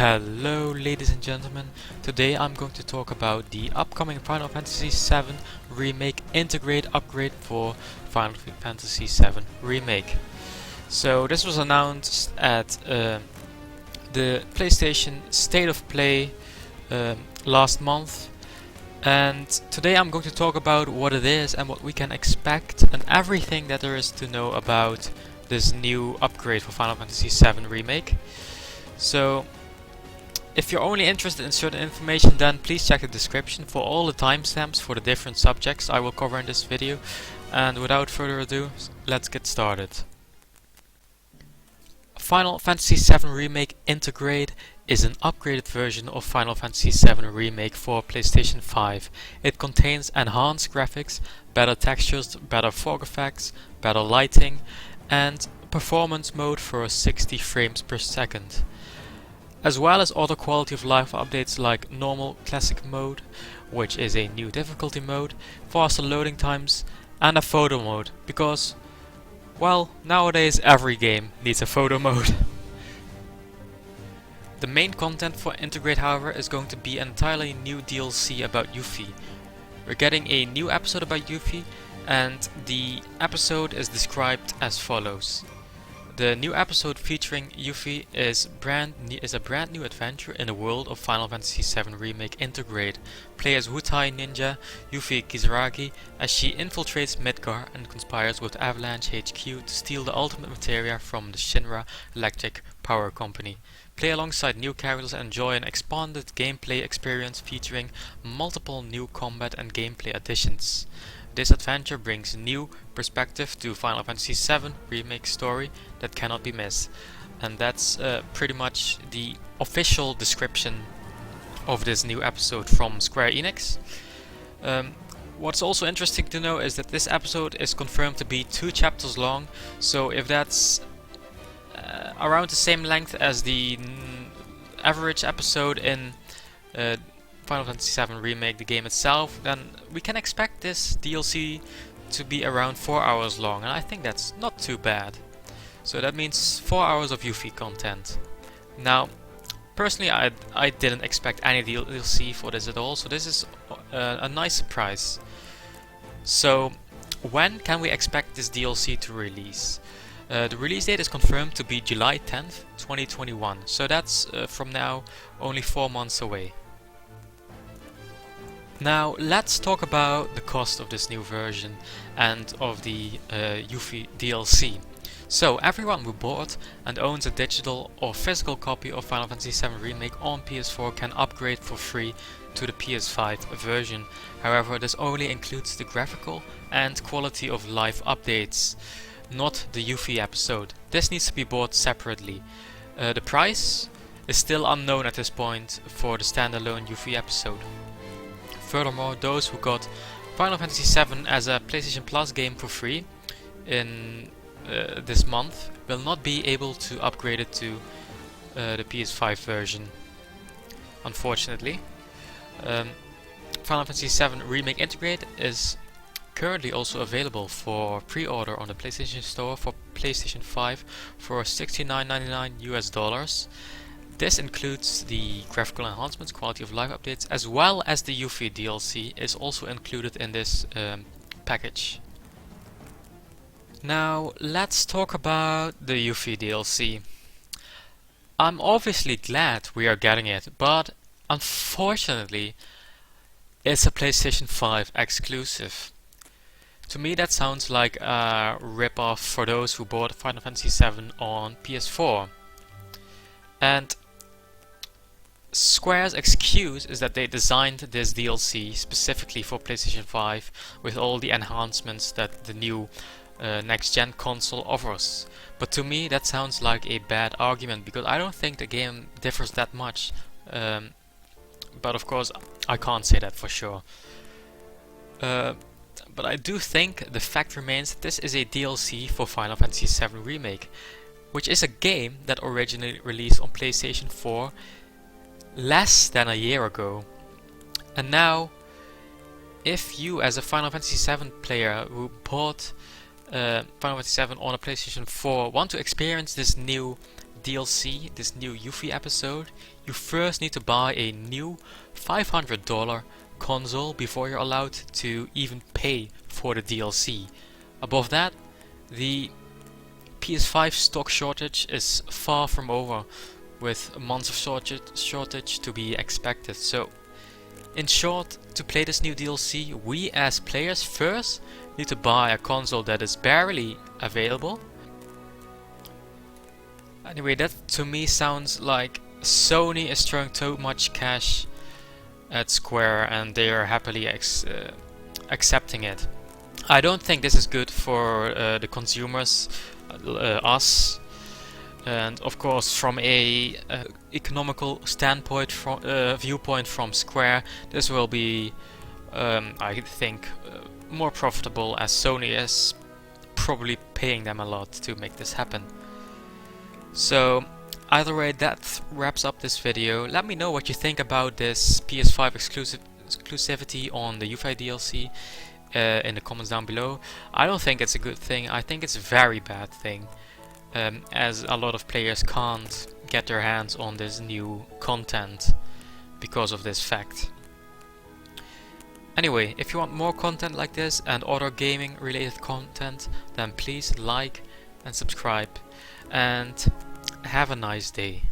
Hello ladies and gentlemen, today I'm going to talk about the upcoming Final Fantasy VII Remake Intergrade upgrade for Final Fantasy VII Remake. So this was announced at the PlayStation State of Play last month, and today I'm going to talk about what it is and what we can expect and everything that there is to know about this new upgrade for Final Fantasy VII Remake. So if you're only interested in certain information, then please check the description for all the timestamps for the different subjects I will cover in this video. And without further ado, let's get started. Final Fantasy VII Remake Intergrade is an upgraded version of Final Fantasy VII Remake for PlayStation 5. It contains enhanced graphics, better textures, better fog effects, better lighting, and performance mode for 60 frames per second. As well as other quality of life updates like normal classic mode, which is a new difficulty mode, faster loading times, and a photo mode, because, well, nowadays every game needs a photo mode. The main content for Intergrade, however, is going to be an entirely new DLC about Yuffie. We're getting a new episode about Yuffie, and the episode is described as follows. The new episode featuring Yuffie is a brand new adventure in the world of Final Fantasy VII Remake Intergrade. Play as Wutai Ninja Yuffie Kizaragi as she infiltrates Midgar and conspires with Avalanche HQ to steal the ultimate materia from the Shinra Electric Power Company. Play alongside new characters and enjoy an expanded gameplay experience featuring multiple new combat and gameplay additions. This adventure brings new perspective to Final Fantasy VII Remake story that cannot be missed. And that's pretty much the official description of this new episode from Square Enix. What's also interesting to know is that this episode is confirmed to be 2 chapters long, so if that's around the same length as the average episode in Final Fantasy VII Remake, the game itself, then we can expect this DLC to be around 4 hours long, and I think that's not too bad. So that means 4 hours of Yuffie content. Now, personally, I didn't expect any DLC for this at all, so this is a nice surprise. So, when can we expect this DLC to release? The release date is confirmed to be July 10th, 2021, so that's from now only 4 months away. Now let's talk about the cost of this new version and of the Yuffie DLC. So everyone who bought and owns a digital or physical copy of Final Fantasy VII Remake on PS4 can upgrade for free to the PS5 version. However, this only includes the graphical and quality of life updates, not the Yuffie episode. This needs to be bought separately. The price is still unknown at this point for the standalone Yuffie episode. Furthermore, those who got Final Fantasy VII as a PlayStation Plus game for free in this month will not be able to upgrade it to the PS5 version, unfortunately. Final Fantasy VII Remake Intergrade is currently also available for pre-order on the PlayStation Store for PlayStation 5 for $69.99 US. This includes the graphical enhancements, quality of life updates, as well as the Yuffie DLC is also included in this package. Now let's talk about the Yuffie DLC. I'm obviously glad we are getting it, but unfortunately it's a PlayStation 5 exclusive. To me that sounds like a rip-off for those who bought Final Fantasy VII on PS4. And Square's excuse is that they designed this DLC specifically for PlayStation 5 with all the enhancements that the new next-gen console offers. But to me that sounds like a bad argument, because I don't think the game differs that much. But of course I can't say that for sure. But I do think the fact remains that this is a DLC for Final Fantasy VII Remake, which is a game that originally released on PlayStation 4 less than a year ago. And now, if you as a Final Fantasy VII player who bought Final Fantasy VII on a PlayStation 4 want to experience this new DLC, this new Yuffie episode, you first need to buy a new $500 console before you're allowed to even pay for the DLC. Above that, the PS5 stock shortage is far from over, with months of shortage to be expected. So, in short, to play this new DLC, we as players first need to buy a console that is barely available. Anyway, that to me sounds like Sony is throwing too much cash at Square and they are happily accepting it. I don't think this is good for the consumers, us, and of course from a economical standpoint, viewpoint from Square, this will be, I think, more profitable, as Sony is probably paying them a lot to make this happen. So either way, that wraps up this video. Let me know what you think about this PS5 exclusivity on the Yuffie DLC in the comments down below. I don't think it's a good thing. I think it's a very bad thing, as a lot of players can't get their hands on this new content because of this fact. Anyway, if you want more content like this and other gaming related content, then please like and subscribe, and have a nice day.